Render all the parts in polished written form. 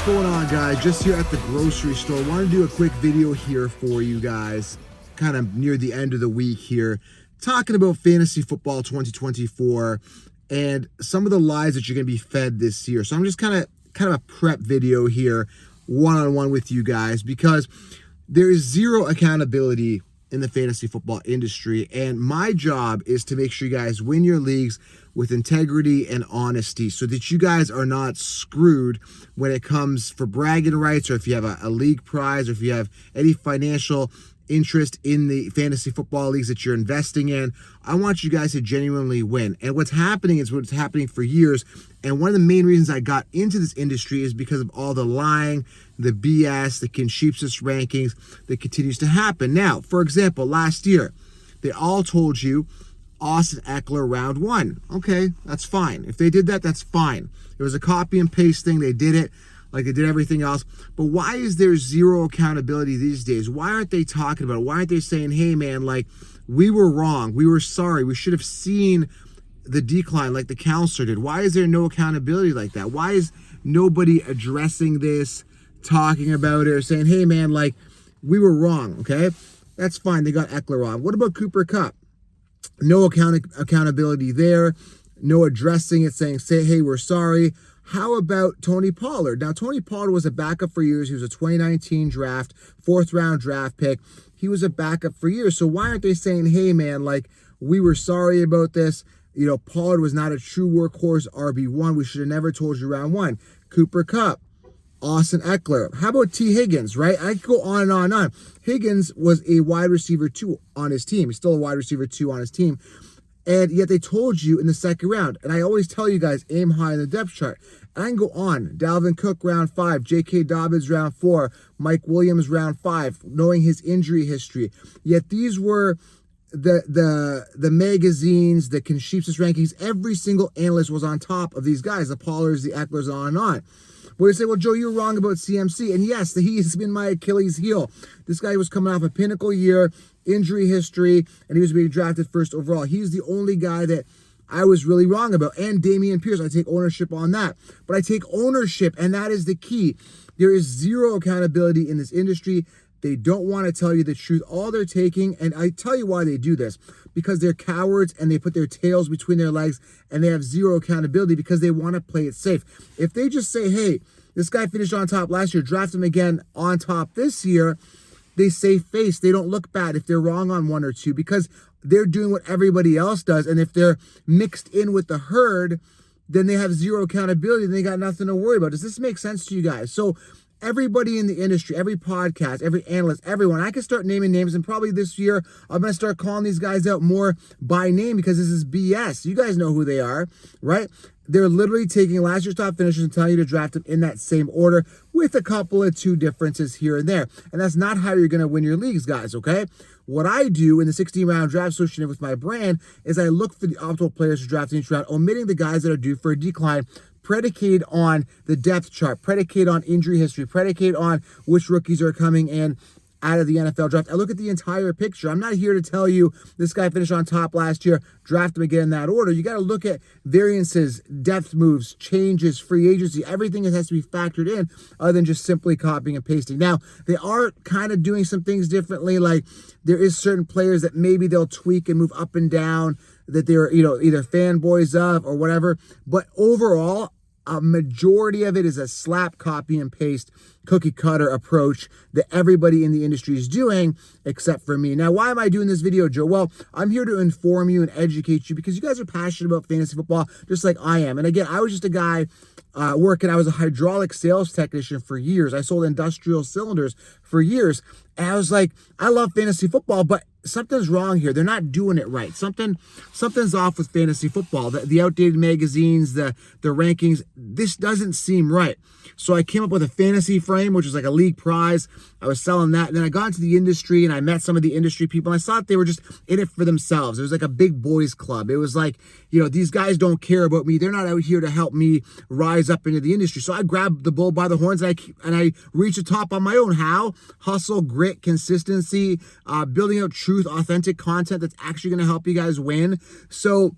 What's going on, guys? Just here at the grocery store. Want to do a quick video here for you guys, kind of near the end of the week here, talking about fantasy football 2024 and some of the lies that you're going to be fed this year. So I'm just kind of a prep video here, one-on-one with you guys, because there is zero accountability in the fantasy football industry, and my job is to make sure you guys win your leagues with integrity and honesty so that you guys are not screwed when it comes for bragging rights, or if you have a league prize, or if you have any financial interest in the fantasy football leagues that you're investing in. I want you guys to genuinely win. And what's happening is what's happening for years. And one of the main reasons I got into this industry is because of all the lying, the BS, the consensus rankings that continues to happen. Now, for example, last year, they all told you Austin Eckler round one. Okay, that's fine. If they did that, that's fine. It was a copy and paste thing. They did it like they did everything else. But why is there zero accountability these days? Why aren't they talking about it? Why aren't they saying, hey, man, like, we were wrong. We were sorry. We should have seen the decline like the counselor did. Why is there no accountability like that? Why is nobody addressing this, talking about it, or saying, hey, man, like, we were wrong, okay? That's fine. They got Eckler wrong. What about Cooper Kupp? No accountability there. No addressing it, saying, hey, we're sorry. How about Tony Pollard? Now, Tony Pollard was a backup for years. He was a 2019 draft, 4th-round draft pick. He was a backup for years. So why aren't they saying, hey, man, like, we were sorry about this. You know, Pollard was not a true workhorse RB1. We should have never told you round one. Cooper Kupp, Austin Eckler. How about T. Higgins, right? I could go on and on and on. Higgins was a wide receiver 2 on his team. He's still a wide receiver 2 on his team. And yet they told you in the second round. And I always tell you guys, aim high in the depth chart. And I can go on. Dalvin Cook, round 5. J.K. Dobbins, round 4. Mike Williams, round 5. Knowing his injury history. Yet these were the magazines, the consensus rankings. Every single analyst was on top of these guys. The Pollards, the Ecklers, on and on. Where you say, well, Joe, you're wrong about CMC. And yes, he has been my Achilles heel. This guy was coming off a pinnacle year, injury history, and he was being drafted first overall. He's the only guy that I was really wrong about. And Dameon Pierce, I take ownership on that. But I take ownership, and that is the key. There is zero accountability in this industry. They don't want to tell you the truth. All they're taking, and I tell you why they do this, because they're cowards and they put their tails between their legs and they have zero accountability because they want to play it safe. If they just say, hey, this guy finished on top last year, draft him again on top this year, they save face. They don't look bad if they're wrong on one or two because they're doing what everybody else does. And if they're mixed in with the herd, then they have zero accountability and they got nothing to worry about. Does this make sense to you guys? So everybody in the industry, every podcast, every analyst, everyone, I can start naming names, and probably this year I'm going to start calling these guys out more by name because this is BS. You guys know who they are, right? They're literally taking last year's top finishers and telling you to draft them in that same order with a couple of 2 differences here and there. And that's not how you're going to win your leagues, guys, okay? What I do in the 16-round draft associated with my brand is I look for the optimal players to draft in each round, omitting the guys that are due for a decline, predicated on the depth chart, predicated on injury history, predicated on which rookies are coming in out of the NFL draft. I look at the entire picture. I'm not here to tell you this guy finished on top last year, draft him again in that order. You got to look at variances, depth moves, changes, free agency, everything that has to be factored in other than just simply copying and pasting. Now, they are kind of doing some things differently. Like there is certain players that maybe they'll tweak and move up and down that they're, either fanboys of or whatever. But overall, a majority of it is a slap, copy, and paste, cookie cutter approach that everybody in the industry is doing except for me. Now, why am I doing this video, Joe? Well, I'm here to inform you and educate you because you guys are passionate about fantasy football just like I am. And again, I was just a guy I was a hydraulic sales technician for years. I sold industrial cylinders for years. And I was like, I love fantasy football, but something's wrong here. They're not doing it right. Something's off with fantasy football. The outdated magazines, the rankings, this doesn't seem right. So I came up with a fantasy frame, which was like a league prize. I was selling that. And then I got into the industry and I met some of the industry people. And I saw that they were just in it for themselves. It was like a big boys club. It was like, these guys don't care about me. They're not out here to help me rise up into the industry. So I grabbed the bull by the horns and I reached the top on my own. How? Hustle, grit, consistency, building out truth, authentic content that's actually going to help you guys win. So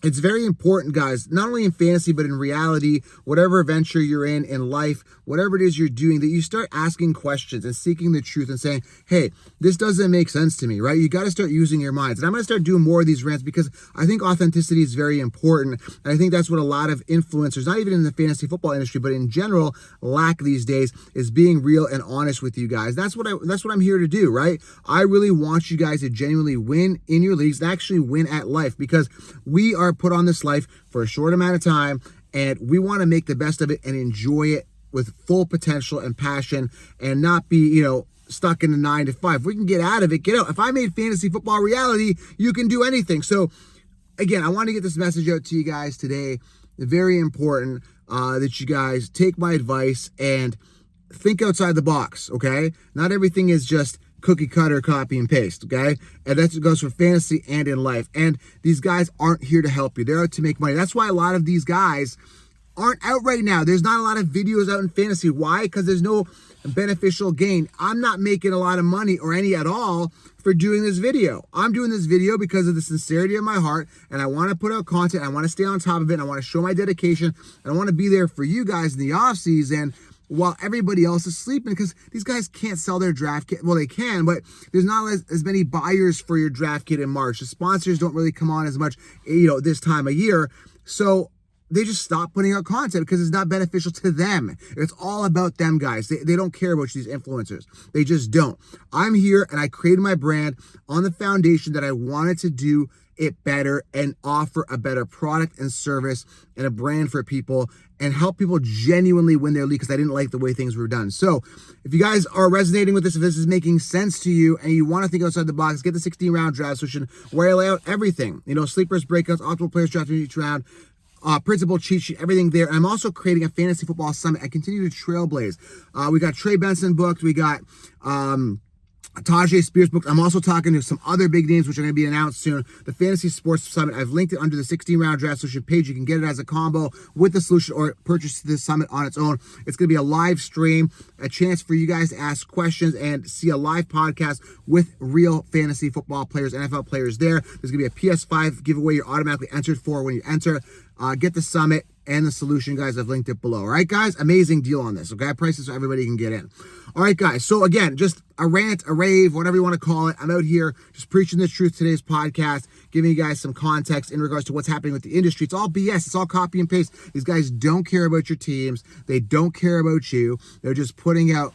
It's very important, guys, not only in fantasy, but in reality, whatever venture you're in life, whatever it is you're doing, that you start asking questions and seeking the truth and saying, hey, this doesn't make sense to me, right? You got to start using your minds. And I'm going to start doing more of these rants because I think authenticity is very important. And I think that's what a lot of influencers, not even in the fantasy football industry, but in general, lack these days, is being real and honest with you guys. That's what I'm here to do, right? I really want you guys to genuinely win in your leagues and actually win at life, because we are put on this life for a short amount of time, and we want to make the best of it and enjoy it with full potential and passion, and not be, stuck in the 9 to 5. If we can get out of it, get out. If I made fantasy football reality, you can do anything. So again, I want to get this message out to you guys today. Very important that you guys take my advice and think outside the box, okay? Not everything is just cookie cutter, copy and paste, okay? And that goes for fantasy and in life. And these guys aren't here to help you. They're out to make money. That's why a lot of these guys aren't out right now. There's not a lot of videos out in fantasy. Why? Because there's no beneficial gain. I'm not making a lot of money or any at all for doing this video. I'm doing this video because of the sincerity of my heart, and I want to put out content. I want to stay on top of it. And I want to show my dedication, and I want to be there for you guys in the off season while everybody else is sleeping, because these guys can't sell their draft kit. Well, they can, but there's not as many buyers for your draft kit in March. The sponsors don't really come on as much, this time of year. So they just stop putting out content because it's not beneficial to them. It's all about them, guys. They don't care about these influencers. They just don't. I'm here, and I created my brand on the foundation that I wanted to do it better and offer a better product and service and a brand for people and help people genuinely win their league, because I didn't like the way things were done. So if you guys are resonating with this, if this is making sense to you and you want to think outside the box, get the 16-round draft solution where I lay out everything. Sleepers, breakouts, optimal players drafted in each round, principal cheat sheet, everything there. And I'm also creating a fantasy football summit. I continue to trailblaze. We got Trey Benson booked. We got Tajay Spears booked. I'm also talking to some other big names, which are going to be announced soon. The Fantasy Sports Summit, I've linked it under the 16-round draft solution page. You can get it as a combo with the solution or purchase the summit on its own. It's going to be a live stream, a chance for you guys to ask questions and see a live podcast with real fantasy football players, NFL players there. There's going to be a PS5 giveaway you're automatically entered for when you enter. Get the summit and the solution, guys. I've linked it below. All right, guys? Amazing deal on this, okay? Prices so everybody can get in. All right, guys. So, again, just a rant, a rave, whatever you want to call it. I'm out here just preaching the truth today's podcast, giving you guys some context in regards to what's happening with the industry. It's all BS. It's all copy and paste. These guys don't care about your teams. They don't care about you. They're just putting out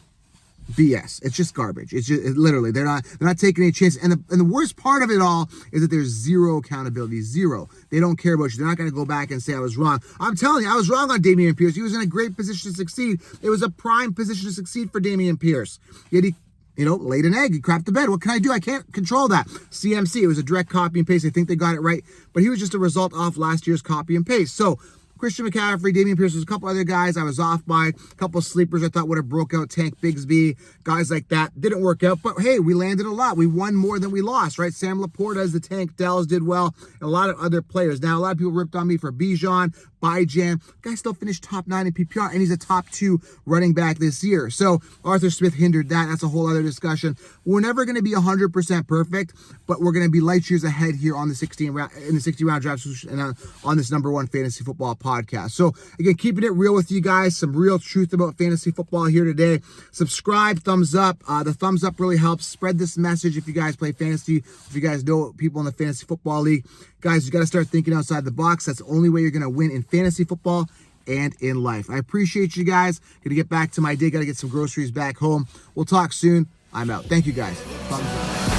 BS. It's just garbage. It's just literally they're not taking any chances. And the worst part of it all is that there's zero accountability. Zero. They don't care about you. They're not going to go back and say I was wrong. I'm telling you, I was wrong on Dameon Pierce. He was in a great position to succeed. It was a prime position to succeed for Dameon Pierce. Yet he laid an egg. He crapped the bed. What can I do? I can't control that. CMC, it was a direct copy and paste. I think they got it right, but he was just a result off last year's copy and paste. So Christian McCaffrey, Dameon Pierce, there's a couple other guys I was off by, a couple of sleepers I thought would have broke out, Tank Bigsby, guys like that. Didn't work out, but hey, we landed a lot. We won more than we lost, right? Sam Laporta as the Tank Dells did well, and a lot of other players. Now, a lot of people ripped on me for Bijan, Bijan. Guy still finished top 9 in PPR, and he's a top 2 running back this year. So Arthur Smith hindered that. That's a whole other discussion. We're never going to be 100% perfect, but we're going to be light years ahead here on the 60-round draft and on this #1 fantasy football podcast. So again, keeping it real with you guys, some real truth about fantasy football here today. Subscribe, thumbs up. The thumbs up really helps. Spread this message if you guys play fantasy, if you guys know people in the fantasy football league. Guys, you got to start thinking outside the box. That's the only way you're going to win in fantasy football and in life. I appreciate you guys. Going to get back to my day. Got to get some groceries back home. We'll talk soon. I'm out. Thank you guys. Thumbs up.